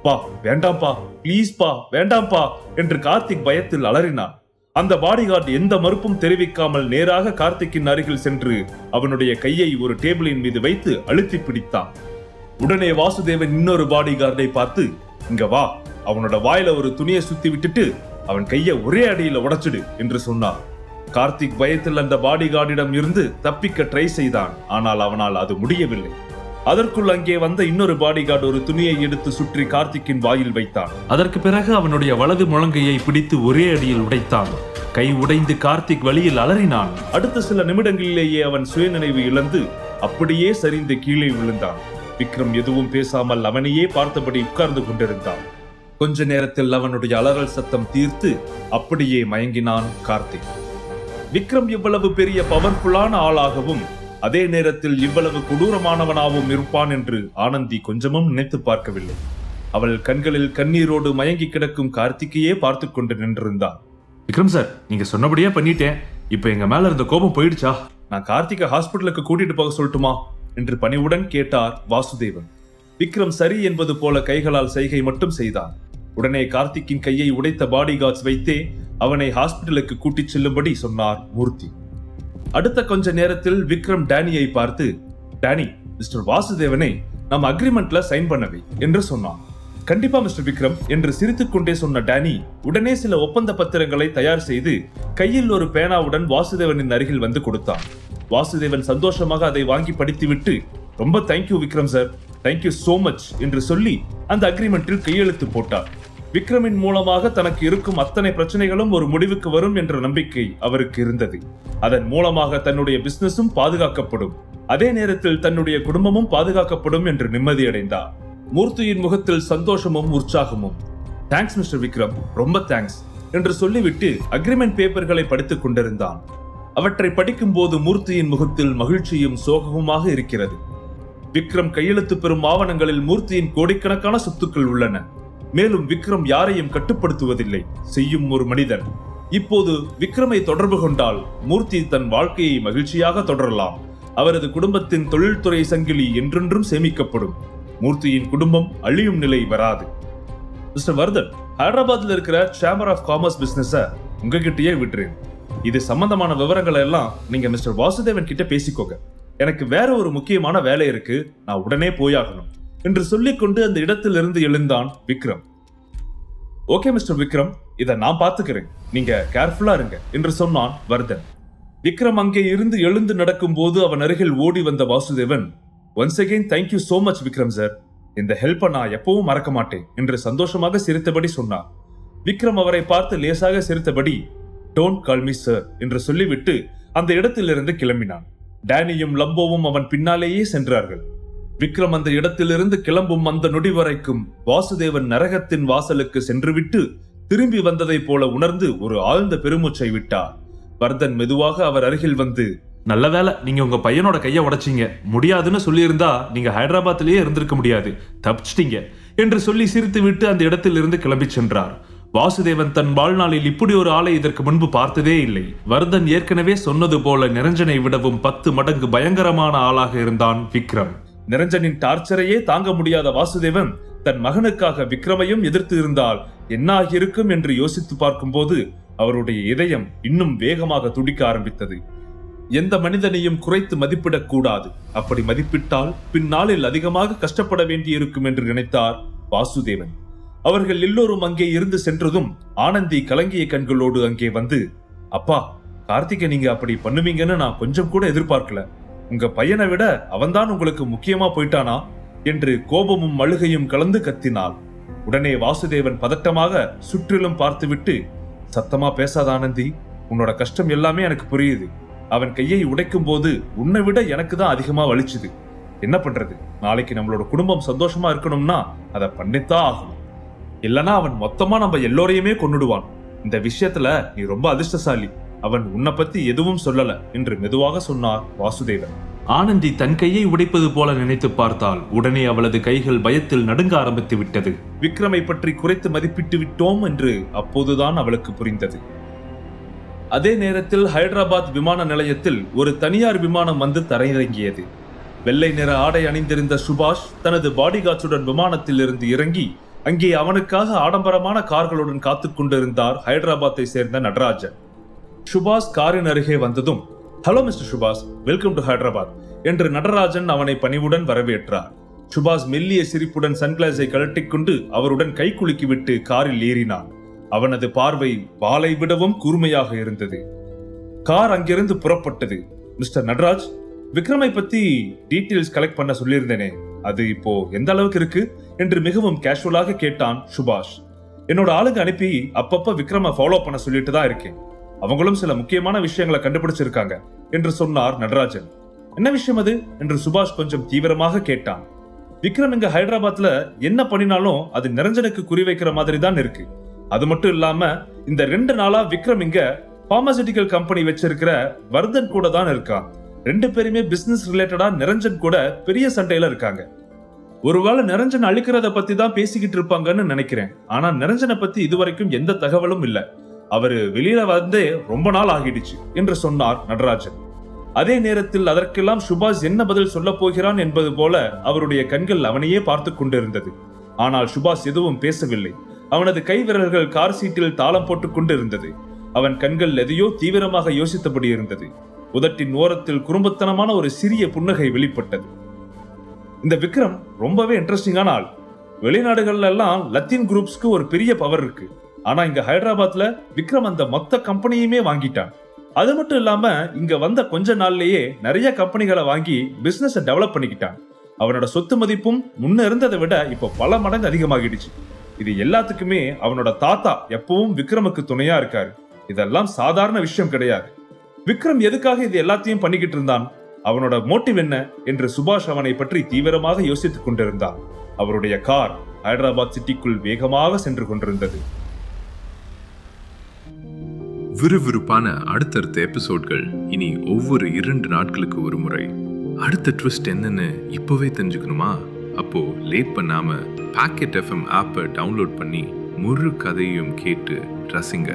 பா வேண்டாம்பா, பிளீஸ் பா வேண்டாம்பா என்று கார்த்திக் பயத்தில் அலறினான். அந்த பாடிகார்டு எந்த மறுப்பும் தெரிவிக்காமல் நேராக கார்த்திக்கின் அருகில் சென்று அவனுடைய கையை ஒரு டேபிளின் மீது வைத்து அழுத்தி பிடித்தான். உடனே வாசுதேவன் இன்னொரு பாடிகார்டை பார்த்து, இங்க வா, அவனோட வாயில ஒரு துணியை சுத்தி விட்டுட்டு அவன் கையை ஒரே அடியில உடைச்சிடு என்று சொன்னார். கார்த்திக் பயத்தில் அந்த பாடிகார்டிடம் இருந்து தப்பிக்க ட்ரை செய்தான். ஆனால் அவனால் அது முடியவில்லை. அதற்குள் அங்கே வந்த இன்னொரு பாடிகார்டு ஒரு துணியை எடுத்து சுற்றி கார்த்திக்கின் வாயில் வைத்தான். அதற்கு பிறகு அவனுடைய வலது முழங்கையை பிடித்து ஒரே அடியில் உடைத்தான். கை உடைந்து கார்த்திக் வழியில் அலறினான். அடுத்த சில நிமிடங்களிலேயே அவன் சுயநினைவு இழந்து அப்படியே சரிந்து கீழே விழுந்தான். விக்ரம் எதுவும் பேசாமல் அவனையே பார்த்தபடி உட்கார்ந்து கொண்டிருந்தான். கொஞ்ச நேரத்தில் அவனுடைய அலறல் சத்தம் தீர்த்து அப்படியே மயங்கினான் கார்த்திக். விக்ரம் இவ்வளவு பெரிய பவர்ஃபுல்லான ஆளாகவும் அதே நேரத்தில் இவ்வளவு கொடூரமானவனாகவும் இருப்பான் என்று ஆனந்தி கொஞ்சமும் நினைத்து பார்க்கவில்லை. அவள் கண்களில் கண்ணீரோடு மயங்கி கிடக்கும் கார்த்திக்கையே பார்த்து கொண்டு நின்றிருந்தான். விக்ரம் சார், நீங்க சொன்னபடியே பண்ணிட்டேன். இப்ப எங்க மேல இருந்த கோபம் போயிடுச்சா? நான் கார்த்திகை ஹாஸ்பிட்டலுக்கு கூட்டிட்டு போக சொல்லட்டுமா என்று பணிவுடன் கேட்டார் வாசுதேவன். விக்ரம் சரி என்பது போல கைகளால் செய்கை மட்டும் செய்தான். உடனே கார்த்திக்கின் கையை உடைத்த பாடிகார்ட்ஸ் வைத்தே அவனை ஹாஸ்பிட்டலுக்கு கூட்டிச் செல்லும்படி சொன்னார் மூர்த்தி. அடுத்த கொஞ்ச நேரத்தில் விக்ரம் டேனியை பார்த்து, டேனி, மிஸ்டர் வாசுதேவனை நம்ம அக்ரிமெண்ட்ல சைன் பண்ணவை என்று சொன்னான். கண்டிப்பா மிஸ்டர் விக்ரம் என்று சிரித்துக் கொண்டே சொன்ன டேனி உடனே சில ஒப்பந்த பத்திரங்களை தயார் செய்து கையில் ஒரு பேனாவுடன் வாசுதேவனின் அருகில் வந்து கொடுத்தான். வாசுதேவன் சந்தோஷமாக அதை வாங்கி படித்துவிட்டு, ரொம்ப thank you Vikram sir, thank you so much என்று சொல்லி அந்த அக்ரிமெண்டில் கையெழுத்து போட்டார். விக்ரமின் மூலமாக தனக்கு இருக்கும் அத்தனை பிரச்சனைகளும் ஒரு முடிவுக்கு வரும் என்ற நம்பிக்கை அவருக்கு இருந்தது. அதன் மூலமாக தன்னுடைய பிசினஸும் பாதுகாக்கப்படும், அதே நேரத்தில் தன்னுடைய குடும்பமும் பாதுகாக்கப்படும் என்று நிம்மதியடைந்தார். மூர்த்தியின் முகத்தில் சந்தோஷமும் உற்சாகமும். தேங்க்ஸ் மிஸ்டர் விக்ரம், ரொம்ப தேங்க்ஸ் என்று சொல்லிவிட்டு அக்ரிமெண்ட் பேப்பர்களை படித்துக் கொண்டிருந்தான். அவற்றை படிக்கும் போது மூர்த்தியின் முகத்தில் மகிழ்ச்சியும் சோகமுமாக இருக்கிறது. விக்ரம் கையெழுத்து பெறும் ஆவணங்களில் மூர்த்தியின் கோடிக்கணக்கான சொத்துக்கள் உள்ளன. மேலும் விக்ரம் யாரையும் கட்டுப்படுத்துவதில்லை, செய்யும் ஒரு மனிதன். இப்போது விக்ரமை தொடர்பு கொண்டால் மூர்த்தி தன் வாழ்க்கையை மகிழ்ச்சியாக தொடரலாம். அவரது குடும்பத்தின் தொழில்துறை சங்கிலி என்றென்றும் சேமிக்கப்படும். மூர்த்தியின் குடும்பம் அழியும் நிலை வராது. மிஸ்டர் வர்தன், ஹைதராபாத்ல இருக்கிற சேம்பர் ஆஃப் காமர்ஸ் பிசினஸ உங்ககிட்டயே விட்டுறேன். இது சம்பந்தமான விவரங்களை எல்லாம் நீங்க மிஸ்டர் வாசுதேவன் கிட்ட பேசிக்கோங்க. எனக்கு வேற ஒரு முக்கியமான வேலை இருக்கு, நான் உடனே போயாகணும் என்று சொல்லிக்கொண்டு அந்த இடத்திலிருந்து எழுந்தான் விக்ரம். ஓகே மிஸ்டர் விக்ரம், இதை நான் பார்த்துக்கிறேன், நீங்க கேர்ஃபுல்லா இருங்க என்று சொன்னான் வர்தன். விக்ரம் அங்கே இருந்து எழுந்து நடக்கும் போது அவன் அருகில் ஓடி வந்த Vasudevan, once again thank you so much Vikram sir, இந்த ஹெல்ப்பை நான் எப்பவும் மறக்க மாட்டேன் என்று சந்தோஷமாக சிரித்தபடி சொன்னார். விக்ரம் அவரை பார்த்து லேசாக சிரித்தபடி, டோன்ட் கால் மீ சார் என்று சொல்லிவிட்டு அந்த இடத்திலிருந்து கிளம்பினான். டேனியும் லம்போவும் அவன் பின்னாலேயே சென்றார்கள். விக்ரம் அந்த இடத்திலிருந்து கிளம்பும் அந்த நொடி வரைக்கும் வாசுதேவன் நரகத்தின் வாசலுக்கு சென்றுவிட்டு திரும்பி வந்ததை போல உணர்ந்து ஒரு ஆழ்ந்த பெருமூச்சை விட்டார். வர்தன் மெதுவாக அவர் அருகில் வந்து, நல்ல வேலை நீங்க உங்க பையனோட கையை உடைச்சிங்க, முடியாதுன்னு சொல்லியிருந்தா நீங்க ஹைதராபாத்திலேயே இருந்திருக்க முடியாது, தப்பிச்சிட்டீங்க என்று சொல்லி சிரித்து விட்டு அந்த இடத்திலிருந்து கிளம்பி சென்றார். வாசுதேவன் தன் வாழ்நாளில் இப்படி ஒரு ஆளை இதற்கு முன்பு பார்த்ததே இல்லை. வர்தன் ஏற்கனவே சொன்னது போல நிரஞ்சனை விடவும் 10 மடங்கு பயங்கரமான ஆளாக இருந்தான் விக்ரம். நிரஞ்சனின் டார்ச்சரையே தாங்க முடியாத வாசுதேவன் தன் மகனுக்காக விக்ரமையும் எதிர்த்து இருந்தால் என்ன ஆகியிருக்கும் என்று யோசித்து பார்க்கும்போது அவருடைய இதயம் இன்னும் வேகமாக துடிக்க ஆரம்பித்தது. எந்த மனிதனையும் குறைத்து மதிப்பிடக் கூடாது, அப்படி மதிப்பிட்டால் பின்னாளில் அதிகமாக கஷ்டப்பட வேண்டியிருக்கும் என்று நினைத்தார் வாசுதேவன். அவர்கள் எல்லோரும் அங்கே இருந்து சென்றதும் ஆனந்தி கலங்கிய கண்களோடு அங்கே வந்து, அப்பா, கார்த்திகை நீங்க அப்படி பண்ணுவீங்கன்னு நான் கொஞ்சம் கூட எதிர்பார்க்கல. உங்க பையனை விட அவன்தான் உங்களுக்கு முக்கியமா போயிட்டானா என்று கோபமும் அழுகையும் கலந்து கத்தினாள். உடனே வாசுதேவன் பதட்டமாக சுற்றிலும் பார்த்துவிட்டு, சத்தமா பேசாத ஆனந்தி, உன்னோட கஷ்டம் எல்லாமே எனக்கு புரியுது. அவன் கையை உடைக்கும் போது உன்னை விட எனக்கு தான் அதிகமா வலிச்சுது. என்ன பண்றது, நாளைக்கு நம்மளோட குடும்பம் சந்தோஷமா இருக்கணும்னா அதை பண்ணித்தான் ஆகணும், இல்லனா அவன் மொத்தமா நம்ம எல்லோரையுமே கொன்னுடுவான். இந்த விஷயத்துல நீ ரொம்ப அதிர்ஷ்டசாலி, அவன் உன்னை பத்தி எதுவும் சொல்லல என்று மெதுவாக சொன்னார் வாசுதேவன். ஆனந்தி தன் கையை உடைப்பது போல நினைத்து பார்த்தால் உடனே அவளது கைகள் பயத்தில் நடுங்க ஆரம்பித்து விட்டது. விக்ரமை பற்றி குறைத்து மதிப்பிட்டு விட்டோம் என்று அப்போதுதான் அவளுக்கு புரிந்தது. அதே நேரத்தில் ஹைதராபாத் விமான நிலையத்தில் ஒரு தனியார் விமானம் வந்து தரையிறங்கியது. வெள்ளை நிற ஆடை அணிந்திருந்த சுபாஷ் தனது பாடிகார்ட்ஸுடன் விமானத்தில் இருந்து இறங்கி அங்கே அவனுக்காக ஆடம்பரமான கார்களுடன் காத்து கொண்டிருந்தார் ஹைதராபாத்தை சேர்ந்த நடராஜன். சுபாஷ் காரின் அருகே வந்ததும், ஹலோ மிஸ்டர் சுபாஷ், வெல்கம் டு ஹைதராபாத் என்று நடராஜன் அவனை பணிவுடன் வரவேற்றார். சுபாஷ் மெல்லிய சிரிப்புடன் சன்கிளாஸை கழட்டிக்கொண்டு அவருடன் கை குலுக்கிவிட்டு காரில் ஏறினான். அவனது பார்வை வாளை விடவும் கூர்மையாக இருந்தது. கார் அங்கிருந்து புறப்பட்டது. மிஸ்டர் நடராஜ், விக்ரமை பத்தி டீட்டெயில்ஸ் கலெக்ட் பண்ண சொல்லியிருந்தேனே, அது இப்போ எந்த அளவுக்கு இருக்கு என்று மிகவும் கேஷுவலாக கேட்டான் சுபாஷ். என்னோட ஆளுங்க அனுப்பி அப்பப்ப விக்ரம ஃபாலோ பண்ண சொல்லிட்டு தான் இருக்கேன். அவங்களும் சில முக்கியமான விஷயங்களை கண்டுபிடிச்சிருக்காங்க என்று சொன்னார் நடராஜன். என்ன விஷயம் அது என்று சுபாஷ் கொஞ்சம் தீவிரமாக கேட்டான். விக்ரம் இங்க ஹைதராபாத்ல என்ன பண்ணினாலும் அது நிரஞ்சனுக்கு குறிவைக்கிற மாதிரி தான் இருக்கு. அது மட்டும் இல்லாம இந்த 2 நாளா விக்ரம் இங்க பார்மசூட்டிக்கல் கம்பெனி வச்சிருக்கிற வர்தன் கூட தான் இருக்கான். 2 பேருமே பிசினஸ் ரிலேட்டடா நிரஞ்சன் கூட பெரிய சண்டையில இருக்காங்க. ஒருவேளை நிரஞ்சன் அழிக்கிறத பத்தி தான் பேசிக்கிட்டு இருப்பாங்கன்னு நினைக்கிறேன். ஆனா நிரஞ்சனை பத்தி இதுவரைக்கும் எந்த தகவலும் இல்ல. அவரு வெளியில வந்தே ரொம்ப நாள் ஆகிடுச்சு என்று சொன்னார் நடராஜன். அதே நேரத்தில் அதற்கெல்லாம் சுபாஷ் என்ன பதில் சொல்ல போகிறான் என்பது போல அவருடைய கண்கள் அவனையே பார்த்து கொண்டிருந்தது. ஆனால் சுபாஷ் எதுவும் பேசவில்லை. அவனது கை விரல்கள் கார் சீட்டில் தாளம் போட்டுக் கொண்டு இருந்தது. அவன் கண்கள் எதையோ தீவிரமாக யோசித்தபடி இருந்தது. உதட்டின் ஓரத்தில் குறும்புத்தனமான ஒரு சிறிய புன்னகை வெளிப்பட்டது. இந்த விக்ரம் ரொம்பவே இன்ட்ரெஸ்டிங்கான ஆள். வெளிநாடுகள்ல எல்லாம் லத்தீன் குரூப்ஸ்க்கு ஒரு பெரிய பவர் இருக்கு. ஆனா இங்க ஹைதராபாத்ல விக்ரம் அந்த மொத்த கம்பெனியுமே வாங்கிட்டான். அது மட்டும் இல்லாம இங்க வந்த கொஞ்ச நாள்லயே நிறைய கம்பெனிகளை வாங்கி பிசினஸ் டெவலப் பண்ணிக்கிட்டான். அவனோட சொத்து மதிப்பும் முன்ன இருந்ததை விட இப்ப பல மடங்கு அதிகமாகிடுச்சு. இது எல்லாத்துக்குமே அவனோட தாத்தா எப்பவும் விக்ரமுக்கு துணையா இருக்காரு. இதெல்லாம் சாதாரண விஷயம் கிடையாது. விக்ரம் எதுக்காக இது எல்லாத்தையும் பண்ணிக்கிட்டு இருந்தான்? அவனோட மோட்டிவ் என்ன என்று சுபாஷ் அவனை பற்றி தீவிரமாக யோசித்துக் கொண்டிருந்தான். அவருடைய கார் ஹைதராபாத் சிட்டிக்குள் வேகமாக சென்று கொண்டிருந்தது. விறுவிறுப்பான அடுத்தடுத்த எபிசோட்கள் இனி ஒவ்வொரு 2 நாட்களுக்கு ஒரு முறை. அடுத்த ட்விஸ்ட் என்னன்னு இப்பவே தெரிஞ்சுக்கணுமா? அப்போ லேட் பண்ணாம பாக்கெட் FM ஆப்பை டவுன்லோட் பண்ணி முழு கதையும் கேட்டு ரசிங்க.